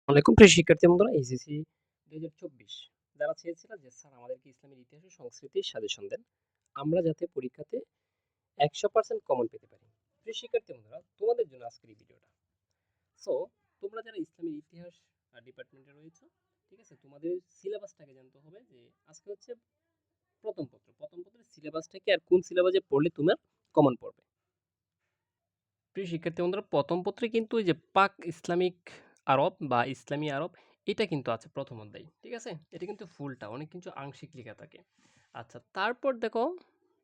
ওয়ালাইকুম প্রিয় শিক্ষার্থী বন্ধুরা এইচএসসি 2024 যারা চেয়েছিলেন যে স্যার আমাদেরকে ইসলামের ইতিহাস ও সংস্কৃতির সাজেশন দেন আমরা যাতে পরীক্ষাতে 100% কমন পেতে পারি। প্রিয় শিক্ষার্থী বন্ধুরা তোমাদের জন্য আজকের এই ভিডিওটা। সো তোমরা যারা ইসলামের ইতিহাস ডিপার্টমেন্টে রয়েছে, ঠিক আছে, তোমাদের সিলেবাসটাকে জানতে হবে যে আজকে হচ্ছে প্রথম পত্রের সিলেবাসটা কি আর কোন সিলেবাসে পড়লে তোমার কমন পড়বে। প্রিয় শিক্ষার্থী বন্ধুরা প্রথম পত্রে কিন্তু এই যে পাক ইসলামিক আরব বা ইসলামী আরব এটা কিন্তু আছে প্রথম অধ্যায়, ঠিক আছে, এটা কিন্তু ফুলটা অনেক কিছু আংশিক লেখা থাকে। আচ্ছা, তারপর দেখো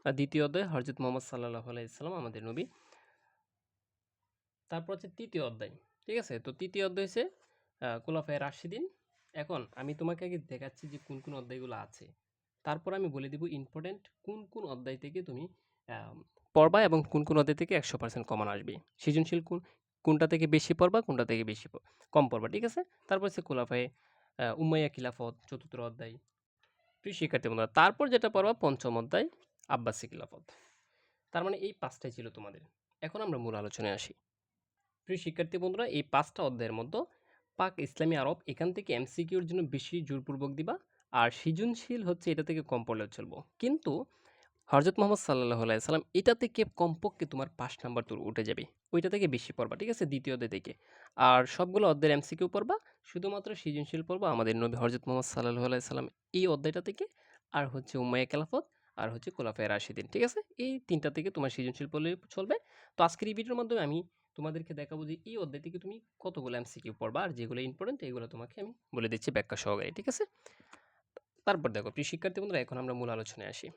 দ্বিতীয় অধ্যায় হযরত মুহাম্মদ সাল্লাল্লাহু আলাইহি সাল্লাম আমাদের নবী। তারপর হচ্ছে তৃতীয় অধ্যায়, ঠিক আছে, তো তৃতীয় অধ্যায় হচ্ছে খুলাফায়ে রাশিদিন। এখন আমি তোমাকে আগে দেখাচ্ছি যে কোন কোন অধ্যায়গুলো আছে, তারপর আমি বলে দিব ইম্পর্টেন্ট কোন কোন অধ্যায় থেকে তুমি আম, পড়বা এবং কোন কোন অধ্যায় থেকে 100% কমন আসবে। সৃজনশীল কোনটা থেকে বেশি পড়বা, কোনটা থেকে কম পড়বা, ঠিক আছে। তারপর হচ্ছে খোলাফায়ে উমাইয়া খিলাফত চতুর্থ অধ্যায়। প্রিয় শিক্ষার্থী বন্ধুরা তারপর যেটা পড়বা পঞ্চম অধ্যায় আব্বাসী খিলাফত। তার মানে এই পাঁচটাই ছিল তোমাদের। এখন আমরা মূল আলোচনায় আসি। প্রিয় শিক্ষার্থী বন্ধুরা এই পাঁচটা অধ্যায়ের মধ্যে পাক ইসলামী আরব এখান থেকে এমসিকিউর জন্য বেশি জোরপূর্বক দিবা, আর সৃজনশীল হচ্ছে এটা থেকে কম পড়লেও চলবো, কিন্তু হযরত মুহাম্মদ সাল্লাল্লাহু আলাইহি সাল্লাম এটা থেকে কমপক্ষে তোমার ৫ নাম্বার তোর উঠে যাবে। ওইটা থেকে বেশি পড়বা, ঠিক আছে? দ্বিতীয় অধ্যায় থেকে। আর সবগুলো অধ্যায়ের এমসিকিউ পড়বা, শুধুমাত্র সৃজনশীল পড়বা আমাদের নবী হযরত মুহাম্মদ সাল্লাল্লাহু আলাইহি সাল্লাম এই অধ্যায়টা থেকে, আর হচ্ছে উম্মায়ে খেলাফত, আর হচ্ছে খোলাফায়ে রাশিদিন, ঠিক আছে? এই ৩ টা থেকে তোমার সৃজনশীল পড়লেই চলবে। তো আজকের এই ভিডিওর মাধ্যমে আমি তোমাদেরকে দেখাবো যে এই অধ্যায় থেকে তুমি কতগুলো এমসিকিউ পড়বা, আর যেগুলো ইম্পোর্টেন্ট এগুলো তোমাকে আমি বলে দিচ্ছি ব্যাখ্যা সহকারে, ঠিক আছে? তারপর দেখো প্রিয় শিক্ষার্থী বন্ধুরা এখন আমরা মূল আলোচনায় আসি।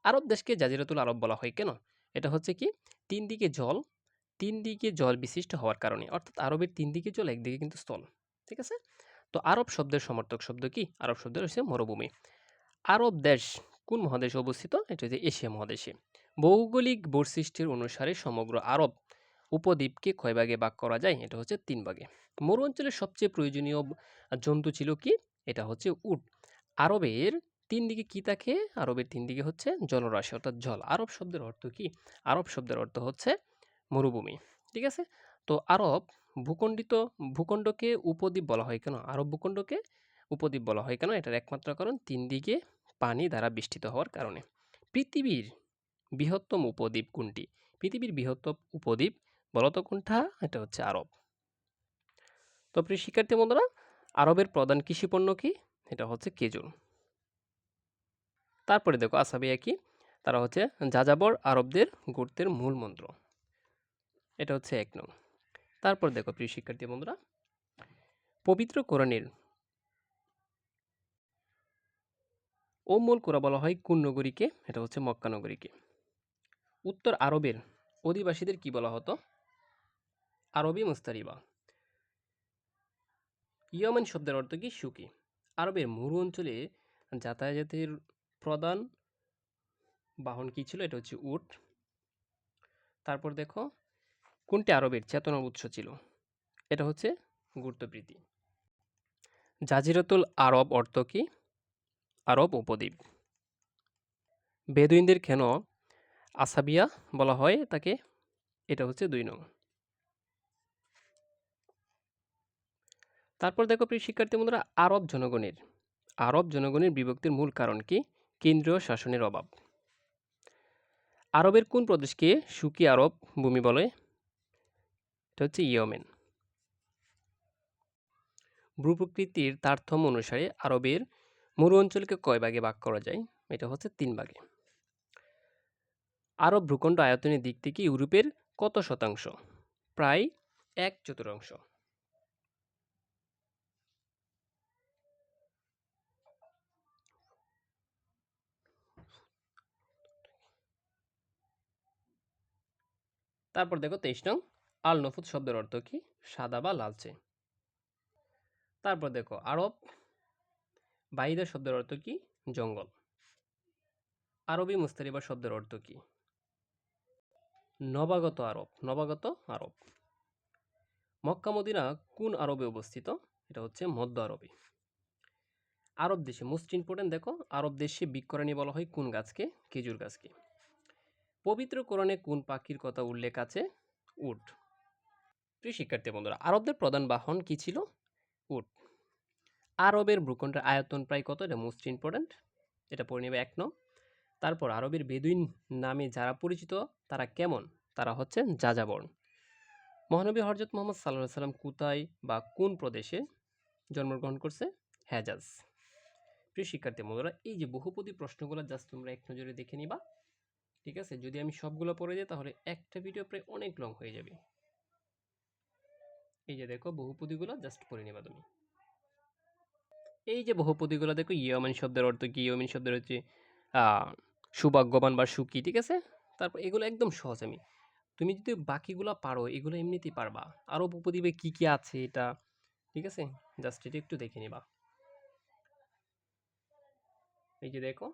আরব দেশকে জাজিরাতুল আরব বলা হয় কেন? এটা হচ্ছে কি ৩ দিকে জল, ৩ দিকে জল বিশিষ্ট হওয়ার কারণে। অর্থাৎ আরবের ৩ দিকে জল, একদিকে কিন্তু স্থল। ঠিক আছে? তো আরব শব্দের সমার্থক শব্দ কি? আরব শব্দের হচ্ছে মরুভূমি। আরব দেশ কোন মহাদেশে অবস্থিত? এটা হচ্ছে এশিয়া মহাদেশে। ভৌগোলিক বৈশিষ্ট্যের অনুসারে সমগ্র আরব উপদ্বীপকে কয় ভাগে ভাগ করা যায়? এটা হচ্ছে ৩ ভাগে। মরু অঞ্চলের সবচেয়ে প্রয়োজনীয় জন্তু ছিল কি? এটা হচ্ছে উট। আরবের ৩ দিকে কি থাকে? আরবের ৩ দিকে হচ্ছে জলরাশি অর্থাৎ জল। আরব শব্দের অর্থ কি? আরব শব্দের অর্থ হচ্ছে মরুভূমি। ঠিক আছে? তো আরব ভূখণ্ডিত ভূখণ্ডকে উপদ্বীপ বলা হয় কেন? আরব ভূখণ্ডকে উপদ্বীপ বলা হয় কেন? এটার একমাত্র কারণ ৩ দিকে পানি দ্বারা বেষ্টিত হওয়ার কারণে। পৃথিবীর বৃহত্তম উপদ্বীপ কোনটি? পৃথিবীর বৃহত্তম উপদ্বীপ বলতো কোনটা? এটা হচ্ছে আরব। তো প্রিয় শিক্ষার্থী বন্ধুরা, আরবের প্রধান কৃষি পণ্য কি? এটা হচ্ছে খেজুর। তারপরে দেখো আসাবিয়া কি? তারা হচ্ছে যাযাবর আরবদের গোত্রের মূল মন্ত্র। এটা হচ্ছে ১ নং। তারপর দেখো প্রিয় শিক্ষার্থী বন্ধুরা, পবিত্র কোরআনের মূল কোরা বলা হয় কোন নগরীকে? এটা হচ্ছে মক্কা নগরীকে। উত্তর আরবের অধিবাসীদের কি বলা হতো? আরবি মুস্তারিবা। ইয়মেন শব্দের অর্থ কি? সুখী। আরবের মরু অঞ্চলে যাতায়াতের প্রধান বাহন কি ছিল? এটা হচ্ছে উট। তারপর দেখো কোনটি আরবের চেতনার উৎস ছিল? এটা হচ্ছে গুরুত্ববৃত্তি। জাজিরাতুল আরব অর্থ কি? আরব উপদ্বীপ। বেদুইনদের কেন আসাবিয়া বলা হয় তাকে? এটা হচ্ছে ২ নং। তারপর দেখো প্রিয় শিক্ষার্থী বন্ধুরা, আরব জনগণের বিভক্তির মূল কারণ কি? কেন্দ্রীয় শাসনের অভাব। আরবের কোন প্রদেশকে সুকি আরব ভূমি বলে? এটা হচ্ছে ইয়েমেন। ভূপ্রকৃতির তারতম্য অনুসারে আরবের মরু অঞ্চলকে কয় ভাগে ভাগ করা যায়? এটা হচ্ছে ৩ ভাগে। আরব ভূখণ্ড আয়তনের দিক থেকে ইউরোপের কত শতাংশ? প্রায় ১/৪। তারপর দেখো ২৩ নং, আল নফুত শব্দের অর্থ কি? সাদা বা লালচে। তারপর দেখো আরব বাইদা শব্দের অর্থ কি? জঙ্গল। আরবি মুস্তারিবা শব্দের অর্থ কি? নবাগত আরব। মক্কা মদিনা কোন আরবে অবস্থিত? এটা হচ্ছে মধ্য আরবে। আরব দেশে মোস্ট ইম্পর্টেন্ট দেখো, আরব দেশে বৃক্ষরানী বলা হয় কোন গাছকে? খেজুর গাছকে। পবিত্র কোরআনে কোন পাখির কথা উল্লেখ আছে? উট। প্রিয় শিক্ষার্থী বন্ধুরা, আরবদের প্রধান বাহন কি ছিল? উট। আরবের ভূখণ্ডের আয়তন প্রায় কত? এটা মোস্ট ইম্পর্ট্যান্ট, এটা পড়ে নেবে ১ নং। তারপর আরবের বেদুইন নামে যারা পরিচিত তারা কেমন? তারা হচ্ছে যাযাবর। মহানবী হযরত মুহাম্মদ সাল্লাল্লাহু আলাইহি সাল্লাম কোথায় বা কোন প্রদেশে জন্মগ্রহণ করছে? হেজাজ। প্রিয় শিক্ষার্থী বন্ধুরা, এই যে বহুপদী প্রশ্নগুলো জাস্ট তোমরা এক নজরে দেখে নিবা। ঠিক আছে, যদি আমি সবগুলো পড়ে যাই তাহলে একটা ভিডিও প্রায় অনেক লং হয়ে যাবে। এই যে দেখো বহুপদীগুলো জাস্ট পড়ে নিবা তুমি। এই যে বহুপদীগুলো দেখো, ইয়মিন শব্দের অর্থ কি? ইয়মিন শব্দের হচ্ছে সৌভাগ্যবান বা সুখী। ঠিক আছে, তারপর এগুলো একদম সহজ। তুমি যদি বাকিগুলো পারো এগুলো এমনিতেই পারবা। আরো উপদ্বীপে কি কি আছে এটা, ঠিক আছে, জাস্ট এটা একটু দেখে নিবা। এই যে দেখো,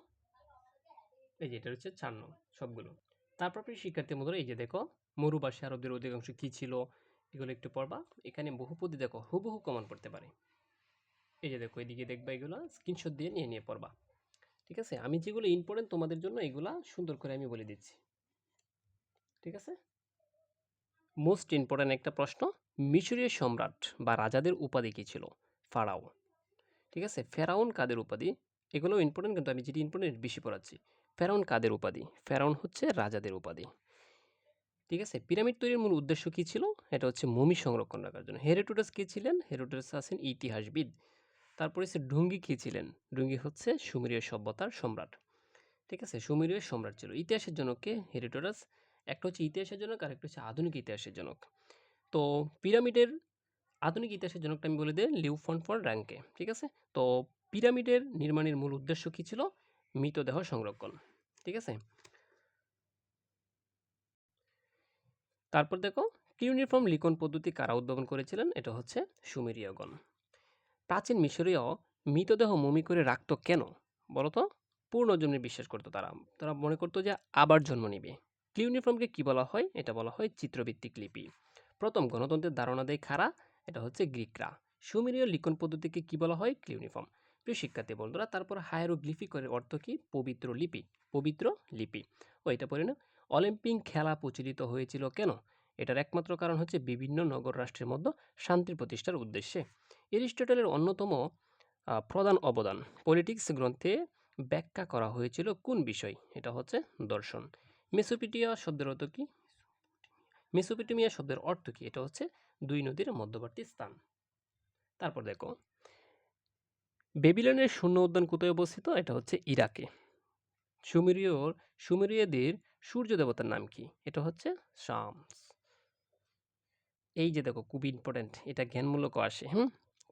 এই যে এটা হচ্ছে 4 নং সবগুলো। তারপর প্রিয় শিক্ষার্থী বন্ধুরা, এই যে দেখো মরুবাসী আরবদের অধিকাংশ কি ছিল, এগুলো একটু পড়বা। এখানে বহুপদী দেখো হুবহু কমন পড়তে পারে। এই যে দেখো এদিকে দেখবা, এগুলো স্ক্রিনশট দিয়ে নিয়ে নিয়ে পড়বা। ঠিক আছে, আমি যেগুলো ইম্পর্টেন্ট তোমাদের জন্য এগুলা সুন্দর করে আমি বলে দিচ্ছি। ঠিক আছে, মোস্ট ইম্পর্টেন্ট একটা প্রশ্ন, মিশরীয় সম্রাট বা রাজাদের উপাধি কি ছিল? ফারাও। ঠিক আছে, ফেরাউন কাদের উপাধি? এগুলো ইম্পর্টেন্ট, কিন্তু আমি যেটি ইম্পর্টেন্ট বেশি পড়াচ্ছি। ফেরাউন কাদের উপাধি? ফেরাউন হচ্ছে রাজাদের উপাধি। ঠিক আছে, পিরামিড তৈরির মূল উদ্দেশ্য কি ছিল? এটা হচ্ছে মমি সংরক্ষণ রাখার জন্য। হেরোডোটাস কে ছিলেন? হেরোডোটাস আছেন ইতিহাসবিদ। তারপরে হচ্ছে ডুঙ্গি কি ছিলেন? ডুঙ্গি হচ্ছে সুমেরীয় সভ্যতার সম্রাট। ঠিক আছে, সুমেরীয় সম্রাট ছিল। ইতিহাসের জনক কে? হেরোডোটাস। একটা হচ্ছে ইতিহাসের জনক আর একটা হচ্ছে আধুনিক ইতিহাসের জনক। তো পিরামিডের আধুনিক ইতিহাসের জনকটা আমি বলে দিই, লিউ ফন ফর র্যাঙ্কে। ঠিক আছে, তো পিরামিডের নির্মাণের মূল উদ্দেশ্য কি ছিল? মৃতদেহ সংরক্ষণ। ঠিক আছে, তারপর দেখো কিউনিফর্ম লিখন পদ্ধতি কারা উদ্ভাবন করেছিলেন? এটা হচ্ছে সুমেরীয়গণ। প্রাচীন মিশরীয় মৃতদেহ মমি করে রাখতো কেন বলতো? পূর্ণজন্মে বিশ্বাস করতো তারা। তারা মনে করতো যে আবার জন্ম নিবে। ক্লিউনিফর্মকে কি বলা হয়? এটা বলা হয় চিত্রভিত্তিক লিপি। প্রথম গণতন্ত্রের ধারণা দেয় কারা? এটা হচ্ছে গ্রিকরা। সুমেরীয় লিখন পদ্ধতিকে কি বলা হয়? ক্লিউনিফর্ম। প্রিয় শিক্ষার্থী বন্ধুরা, তারপর হায়ারোগ্লিফিকের অর্থ কি? পবিত্র লিপি। পবিত্র লিপি। ও এটা পড়ে না। অলিম্পিক খেলা প্রচলিত হয়েছিল কেন? এটার একমাত্র কারণ হচ্ছে বিভিন্ন নগর রাষ্ট্রের মধ্যে শান্তি প্রতিষ্ঠার উদ্দেশ্যে। এরিস্টটলের অন্যতম প্রধান অবদান, পলিটিক্স গ্রন্থে ব্যাখ্যা করা হয়েছিল কোন বিষয়? এটা হচ্ছে দর্শন। মেসোপটেমিয়া শব্দের অর্থ কি? মেসোপটেমিয়া শব্দের অর্থ কি? এটা হচ্ছে দুই নদীর মধ্যবর্তী স্থান। তারপর দেখো বেবিলনের শূন্য উদ্যান কোথায় অবস্থিত? এটা হচ্ছে ইরাকে। সুমেরীয় সুমেরীয়দের সূর্য দেবতার নাম কি? এটা হচ্ছে শামস। এই যে দেখো খুব ইম্পর্টেন্ট, এটা জ্ঞানমূলক আসে।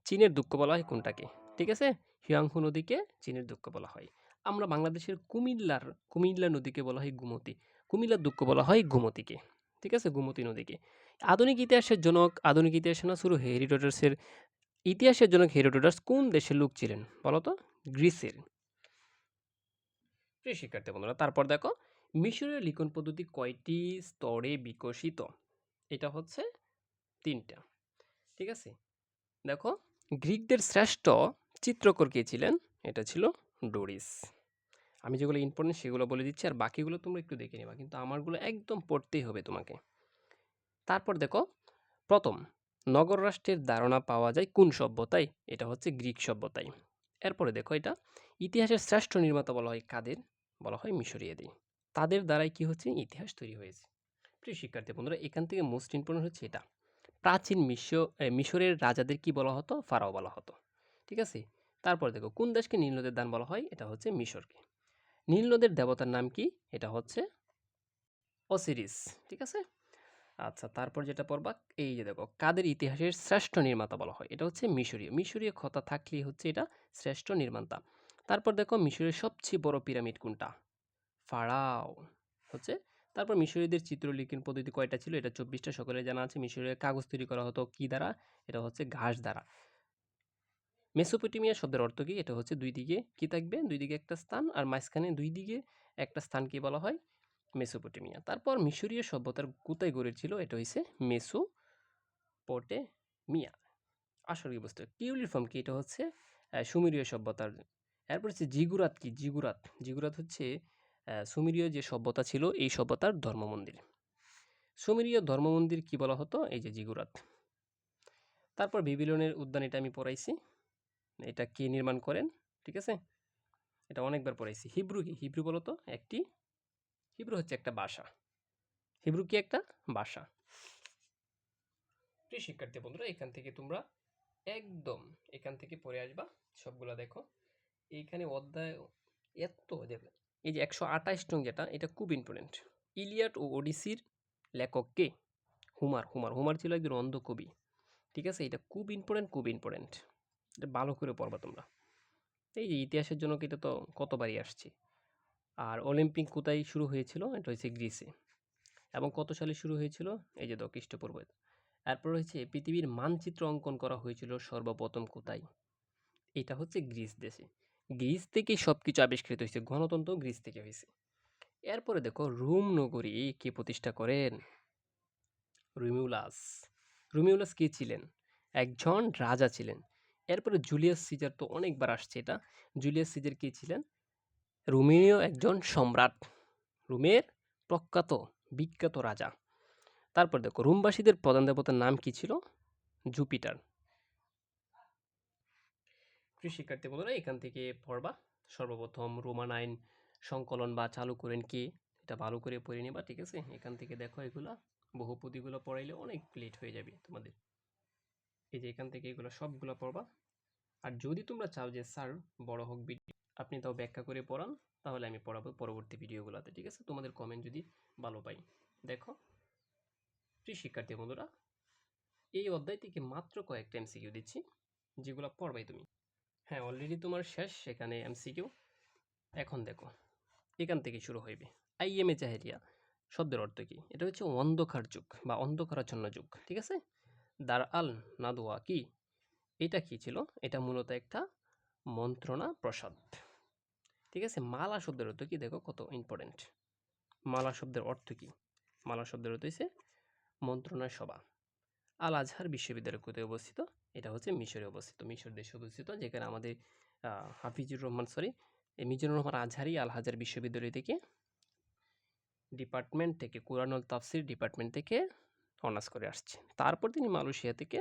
চীনের দুঃখ বলা হয় কোনটাকে? ঠিক আছে, হিয়াংহু নদীকে চীনের দুঃখ বলা হয়। আমরা বাংলাদেশের কুমিল্লা নদীকে বলা হয় গোমতী। কুমিল্লার দুঃখ বলা হয় গোমতীকে। ঠিক আছে, গোমতী নদীকে। আধুনিক ইতিহাসের জনক, আধুনিক ইতিহাসে না শুরু হেরোডোটাসের ইতিহাসের জনক হেরোডোটাস কোন দেশের লোক ছিলেন বলতো? গ্রিসের। প্রিয় শিক্ষার্থী বন্ধুরা, তারপর দেখো মিশরীয় লিখন পদ্ধতি কয়টি স্তরে বিকশিত? এটা হচ্ছে 3টা। ঠিক আছে, দেখো গ্রিকদের শ্রেষ্ঠ চিত্রকর কে ছিলেন? এটা ছিল ডোরিস। আমি যেগুলো ইম্পর্টেন্ট সেগুলো বলে দিচ্ছি, আর বাকিগুলো তোমরা একটু দেখে নেবা, কিন্তু আমারগুলো একদম পড়তেই হবে তোমাকে। তারপর দেখো প্রথম নগর রাষ্ট্রের ধারণা পাওয়া যায় কোন সভ্যতায়? এটা হচ্ছে গ্রিক সভ্যতায়। এরপরে দেখো এটা ইতিহাসের শ্রেষ্ঠ নির্মাতা বলা হয় কাদের? বলা হয় মিশরীয়দের। তাদের দ্বারাই কি হচ্ছে? ইতিহাস তৈরি হয়েছে। প্রিয় শিক্ষার্থী বন্ধুরা, এখান থেকে মোস্ট ইম্পর্টেন্ট হচ্ছে এটা, প্রাচীন মিশরের রাজাদের কি বলা হতো? ফারাও বলা হতো। ঠিক আছে, তারপর দেখো কোন দেশকে নীল নদের দান বলা হয়? এটা হচ্ছে মিশরকে। নীল নদের দেবতার নাম কি? এটা হচ্ছে অসিরিস। ঠিক আছে, আচ্ছা তারপর যেটা পড়বা, এই যে দেখো কাদের ইতিহাসের শ্রেষ্ঠ নির্মাতা বলা হয়? এটা হচ্ছে মিশরীয়। মিশরীয় কথা থাকলেই হচ্ছে এটা শ্রেষ্ঠ নির্মাতা। তারপর দেখো মিশরের সবচেয়ে বড় পিরামিড কোনটা? ফারাও হচ্ছে। তারপর মিশরীয়দের চিত্রলিখন পদ্ধতি কয়টা ছিল? এটা 24টা, সকলের জানা আছে। মিশরীয় কাগজ তৈরি করা হতো কি দ্বারা? এটা হচ্ছে ঘাস দ্বারা। মেসোপটেমিয়া শব্দের অর্থ কি? এটা হচ্ছে দুই দিকে কি থাকবে? দুই দিকে একটা স্থান, আর মাঝখানে দুই দিকে একটা স্থানকে বলা হয় মেসোপটেমিয়া। তারপর মিশরীয় সভ্যতার কোথায় গড়ে ছিল? এটা হচ্ছে মেসোপটেমিয়া। আসল কি বুঝতে কিউলিফর্ম কি? এটা হচ্ছে সুমেরীয় সভ্যতার। এরপর হচ্ছে জিগুরাত কি? জিগুরাত, জিগুরাত হচ্ছে সুমেরীয় যে সভ্যতা ছিল এই সভ্যতার ধর্মমন্দির। সুমেরীয় ধর্মমন্দির কি বলা হতো? এই যে জিগুরাত। তারপর বেবিলনের উদ্যান, এটা আমি পড়াইছি। এটা কে নির্মাণ করেন, ঠিক আছে, এটা অনেকবার পড়াইছি। হিব্রু কি? হিব্রু বলো তো একটি, হিব্রু হচ্ছে একটা ভাষা। হিব্রু কি? একটা ভাষা। প্রিয় শিক্ষার্থী বন্ধুরা, এখান থেকে তোমরা একদম এখান থেকে পড়ে আসবা, সবগুলা দেখো। এইখানে অধ্যায় এত দেবে, এই যে 128 নং যেটা, এটা খুব ইম্পর্টেন্ট। ইলিয়াড ও ওডিসির লেখক কে? হুমার। হুমার ছিল একজন অন্ধ কবি, ঠিক আছে। এটা খুব ইম্পর্টেন্ট, খুব ইম্পর্টেন্ট, এটা ভালো করে পড়বা তোমরা। এই যে ইতিহাসের জন্য এটা তো কতবারই আসছে। আর অলিম্পিক কোথায় শুরু হয়েছিল? এটা হচ্ছে গ্রিসে। এবং কত সালে শুরু হয়েছিল? এই যে খ্রিস্টপূর্ব। এরপর হচ্ছে পৃথিবীর মানচিত্র অঙ্কন করা হয়েছিল সর্বপ্রথম কোথায়? এটা হচ্ছে গ্রিস দেশে। গ্রিস থেকেই সবকিছু আবিষ্কৃত হয়েছে, গণতন্ত্র গ্রিস থেকে হয়েছে। এরপরে দেখো রোম নগরী কে প্রতিষ্ঠা করেন? রোমিউলাস। রোমিউলাস কে ছিলেন? একজন রাজা ছিলেন। এরপরে জুলিয়াস সিজার, তো অনেকবার আসছে এটা। জুলিয়াস সিজার কে ছিলেন? রোমেনীয় একজন সম্রাট, রোমের প্রখ্যাত বিখ্যাত রাজা। তারপর দেখো রোমবাসীদের প্রধান দেবতার নাম কি ছিল? জুপিটার। প্রিয় শিক্ষার্থী বন্ধুরা, এখান থেকে পড়বা। সর্বপ্রথম রোমান আইন সংকলন বা চালু করেন কে? এটা ভালো করে পড়ে নিবা, ঠিক আছে। এখান থেকে দেখো এগুলা বহুপদীগুলো পড়াইলে অনেক লেট হয়ে যাবে তোমাদের। এই যে এখান থেকে এগুলো সবগুলো পড়বা। আর যদি তোমরা চাও যে স্যার বড় হোক ভিডিও, আপনি তাও ব্যাখ্যা করে পড়ান, তাহলে আমি পড়াবো পরবর্তী ভিডিওগুলোতে, ঠিক আছে। তোমাদের কমেন্ট যদি ভালো পাই। দেখো প্রিয় শিক্ষার্থী বন্ধুরা, এই অধ্যায় থেকে মাত্র কয়েকটা এমসিকিউ দিচ্ছি, যেগুলো পড়বাই তুমি। হ্যাঁ, অলরেডি তোমার শেষ সেখানে এমসিকিউ। এখন দেখো এখান থেকে শুরু হইবে। আইএমএ জাহেরিয়া শব্দের অর্থ কি? এটা হচ্ছে অন্ধকার যুগ বা অন্ধকারাচ্ছন্ন যুগ, ঠিক আছে। দার আল নাদওয়া কি? এটা কি ছিল? এটা মূলত একটা মন্ত্রণা প্রসাদ, ঠিক আছে। মালা শব্দের অর্থ কি? দেখো কত ইম্পর্টেন্ট। মালা শব্দের অর্থ কি? মালা শব্দের অর্থ হচ্ছে মন্ত্রণা সভা। আল আজহার বিশ্ববিদ্যালয় কোথায় অবস্থিত? এটা হচ্ছে মিশরে অবস্থিত, মিশর দেশে অবস্থিত, যেখানে আমাদের হাফিজুর রহমান, সরি, মিজানুর রহমান আজহারি আল হাজার বিশ্ববিদ্যালয় থেকে ডিপার্টমেন্ট থেকে কুরআনুল তাফসির ডিপার্টমেন্ট থেকে অনার্স করে আসছে। তারপর তিনি মালয়েশিয়া থেকে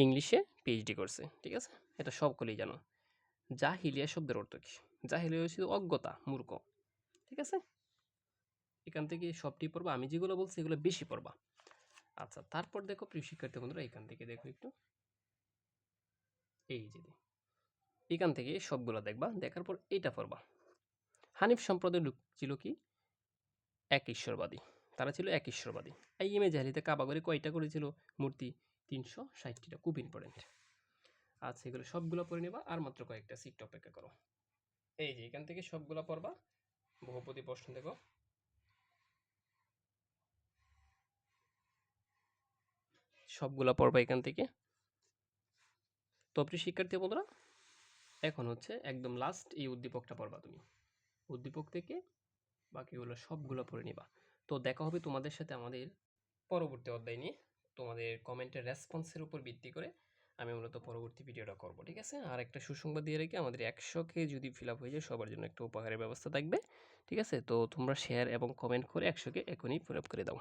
ইংলিশে পিএইচডি করছে, ঠিক আছে। এটা সকলেই জানো। জাহিলিয়া শব্দের অর্থ কি? জাহিলিয়া হচ্ছে অজ্ঞতা, মূর্খ, ঠিক আছে। এখান থেকে সবটি পড়বা, আমি যেগুলো বলছি এগুলো বেশি পড়বা। আচ্ছা, তারপর দেখো প্রিয় শিক্ষার্থী বন্ধুরা, এখান থেকে দেখো একটু, এই যে এখান থেকে সবগুলো দেখবা, দেখার পর এইটা পড়বা। হানিফ সম্প্রদায়ের লোক ছিল কি? এক ঈশ্বরবাদী, তারা ছিল এক ঈশ্বরবাদী। আইএমএ জাহিলিতে কাবাগরে কয়টা করেছিল মূর্তি? 360টা, খুব ইম্পর্টেন্ট। আচ্ছা, এগুলো সবগুলো পড়ে নেবা, আর মাত্র কয়েকটা সিট অপেক্ষা করো। এই যে এখান থেকে সবগুলো পড়বা। বহুপদী প্রশ্ন দেখো, সবগুলো পড়বা এখান থেকে। তো প্রিয় শিক্ষার্থী বন্ধুরা, এখন হচ্ছে একদম লাস্ট এই উদ্দীপকটা পড়বা তুমি। উদ্দীপক থেকে বাকিগুলো সবগুলো পড়ে নিবা। তো দেখা হবে তোমাদের সাথে আমাদের পরবর্তী অধ্যায় নিয়ে। তোমাদের কমেন্টের রেসপন্সের উপর ভিত্তি করে আমি মূলত পরবর্তী ভিডিওটা করব, ঠিক আছে। আর একটা সুসংবাদ দিয়ে রেখে, আমাদের 100কে যদি ফিল আপ হয়ে যায়, সবার জন্য একটা উপহারের ব্যবস্থা থাকবে, ঠিক আছে। তো তোমরা শেয়ার এবং কমেন্ট করে 100কে এখনই ফিল আপ করে দাও।